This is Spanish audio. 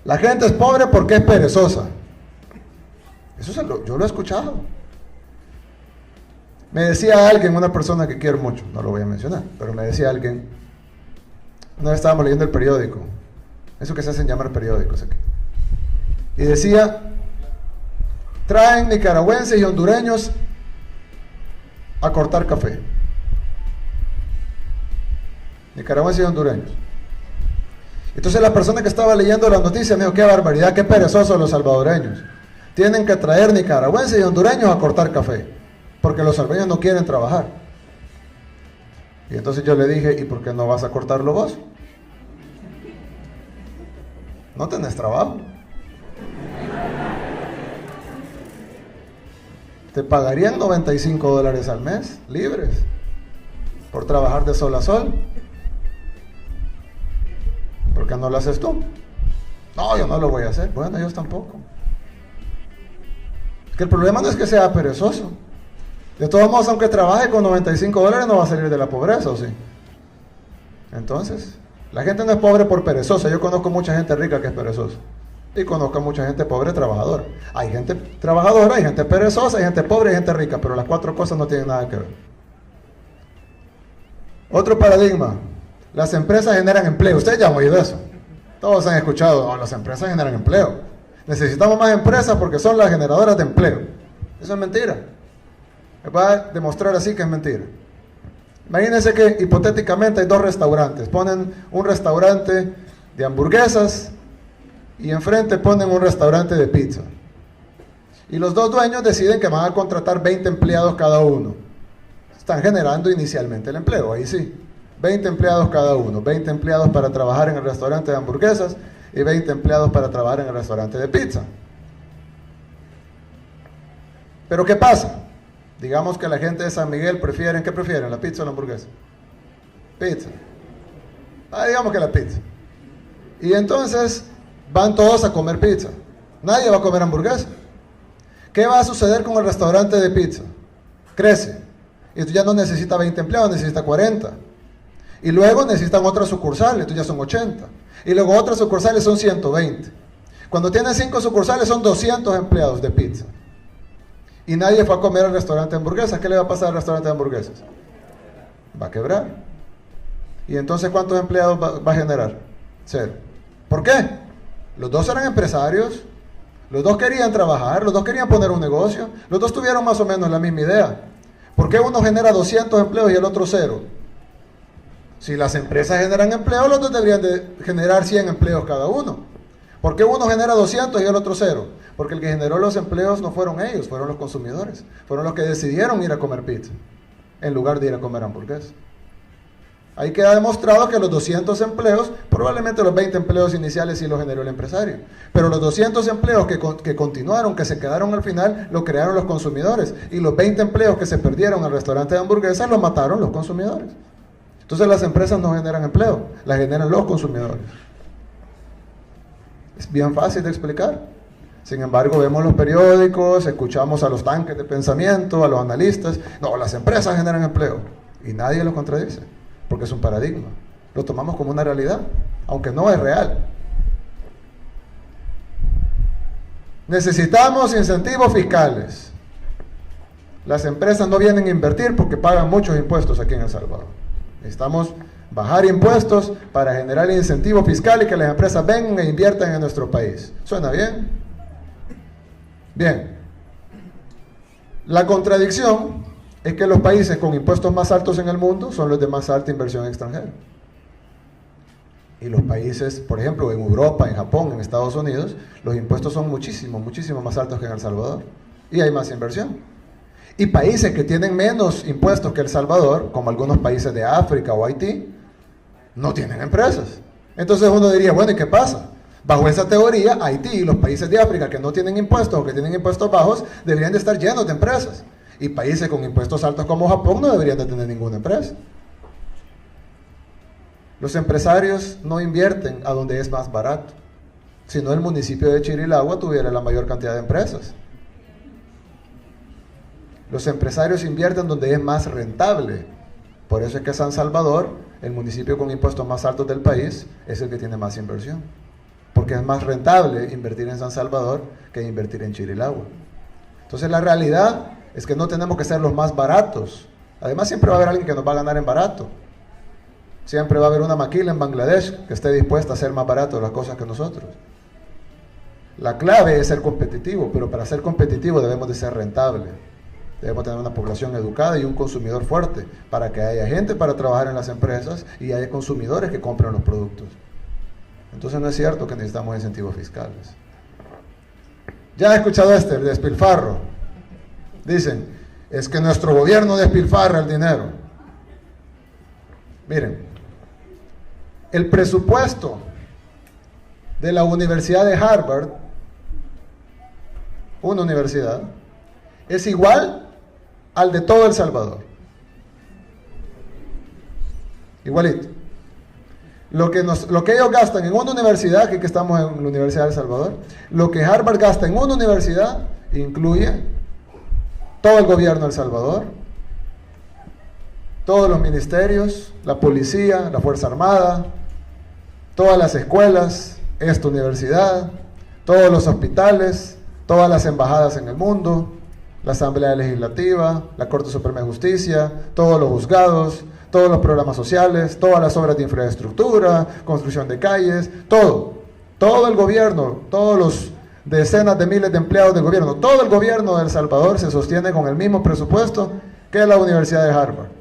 La gente es pobre porque es perezosa. Yo lo he escuchado. Me decía alguien, una persona que quiero mucho, no lo voy a mencionar, pero me decía alguien, una vez estábamos leyendo el periódico, eso que se hacen llamar periódicos aquí, y decía, traen nicaragüenses y hondureños a cortar café. Nicaragüenses y hondureños. Entonces la persona que estaba leyendo la noticia me dijo, qué barbaridad, qué perezosos los salvadoreños. Tienen que traer nicaragüenses y hondureños a cortar café, porque los salvadoreños no quieren trabajar. Y entonces yo le dije, ¿y por qué no vas a cortarlo vos? No tenés trabajo. Te pagarían $95 al mes, libres, por trabajar de sol a sol. ¿Por qué no lo haces tú? No, yo no lo voy a hacer. Bueno, ellos tampoco. Que el problema no es que sea perezoso. De todos modos, aunque trabaje con $95, no va a salir de la pobreza, ¿o sí? Entonces, la gente no es pobre por perezosa. Yo conozco mucha gente rica que es perezosa. Y conozco mucha gente pobre trabajadora. Hay gente trabajadora, hay gente perezosa, hay gente pobre y gente rica, pero las cuatro cosas no tienen nada que ver. Otro paradigma. Las empresas generan empleo. Ustedes ya han oído eso. Todos han escuchado, no, las empresas generan empleo. Necesitamos más empresas porque son las generadoras de empleo. Eso es mentira. Me va a demostrar así que es mentira. Imagínense que hipotéticamente hay dos restaurantes. Ponen un restaurante de hamburguesas y enfrente ponen un restaurante de pizza. Y los dos dueños deciden que van a contratar 20 empleados cada uno. Están generando inicialmente el empleo, ahí sí. 20 empleados cada uno. 20 empleados para trabajar en el restaurante de hamburguesas y 20 empleados para trabajar en el restaurante de pizza. Pero ¿qué pasa? Digamos que la gente de San Miguel prefieren, ¿qué prefieren? ¿La pizza o la hamburguesa? Pizza. Digamos que la pizza. Y entonces van todos a comer pizza. Nadie va a comer hamburguesa. ¿Qué va a suceder con el restaurante de pizza? Crece. Y tú ya no necesita 20 empleados, necesita 40. Y luego necesitan otras sucursales, entonces ya son 80. Y luego otras sucursales son 120. Cuando tienes 5 sucursales son 200 empleados de pizza. Y nadie fue a comer al restaurante de hamburguesas. ¿Qué le va a pasar al restaurante de hamburguesas? Va a quebrar. ¿Y entonces cuántos empleados va a generar? 0. ¿Por qué? Los dos eran empresarios, los dos querían trabajar, los dos querían poner un negocio, los dos tuvieron más o menos la misma idea. ¿Por qué uno genera 200 empleos y el otro 0? Si las empresas generan empleo, los dos deberían de generar 100 empleos cada uno. ¿Por qué uno genera 200 y el otro 0? Porque el que generó los empleos no fueron ellos, fueron los consumidores. Fueron los que decidieron ir a comer pizza, en lugar de ir a comer hamburguesa. Ahí queda demostrado que los 200 empleos, probablemente los 20 empleos iniciales sí los generó el empresario. Pero los 200 empleos que continuaron, que se quedaron al final, lo crearon los consumidores. Y los 20 empleos que se perdieron al restaurante de hamburguesas, los mataron los consumidores. Entonces las empresas no generan empleo, las generan los consumidores. Es bien fácil de explicar. Sin embargo, vemos los periódicos, escuchamos a los tanques de pensamiento, a los analistas. No, las empresas generan empleo. Y nadie los contradice, porque es un paradigma. Lo tomamos como una realidad, aunque no es real. Necesitamos incentivos fiscales. Las empresas no vienen a invertir porque pagan muchos impuestos aquí en El Salvador. Necesitamos bajar impuestos para generar incentivo fiscal y que las empresas vengan e inviertan en nuestro país. ¿Suena bien? Bien. La contradicción es que los países con impuestos más altos en el mundo son los de más alta inversión extranjera. Y los países, por ejemplo, en Europa, en Japón, en Estados Unidos, los impuestos son muchísimo más altos que en El Salvador. Y hay más inversión. Y países que tienen menos impuestos que El Salvador, como algunos países de África o Haití, no tienen empresas. Entonces uno diría, bueno, ¿y qué pasa? Bajo esa teoría, Haití y los países de África que no tienen impuestos o que tienen impuestos bajos, deberían de estar llenos de empresas. Y países con impuestos altos como Japón no deberían de tener ninguna empresa. Los empresarios no invierten a donde es más barato. Si no, el municipio de Chirilagua tuviera la mayor cantidad de empresas. Los empresarios invierten donde es más rentable. Por eso es que San Salvador, el municipio con impuestos más altos del país, es el que tiene más inversión. porque es más rentable invertir en San Salvador que invertir en Chirilagua. Entonces la realidad es que no tenemos que ser los más baratos. Además siempre va a haber alguien que nos va a ganar en barato. Siempre va a haber una maquila en Bangladesh que esté dispuesta a hacer más barato las cosas que nosotros. La clave es ser competitivo, pero para ser competitivo debemos de ser rentables. Debemos tener una población educada y un consumidor fuerte para que haya gente para trabajar en las empresas y haya consumidores que compren los productos. Entonces no es cierto que necesitamos incentivos fiscales. Ya he escuchado el despilfarro. Dicen, es que nuestro gobierno despilfarra el dinero. Miren, el presupuesto de la Universidad de Harvard, una universidad, es igual al de todo El Salvador. Igualito. Lo que ellos gastan en una universidad, aquí que estamos en la Universidad de El Salvador, lo que Harvard gasta en una universidad incluye todo el gobierno de El Salvador, todos los ministerios, la policía, la Fuerza Armada, todas las escuelas, esta universidad, todos los hospitales, todas las embajadas en el mundo, la Asamblea Legislativa, la Corte Suprema de Justicia, todos los juzgados, todos los programas sociales, todas las obras de infraestructura, construcción de calles, todo el gobierno, todos los decenas de miles de empleados del gobierno, todo el gobierno de El Salvador se sostiene con el mismo presupuesto que la Universidad de Harvard.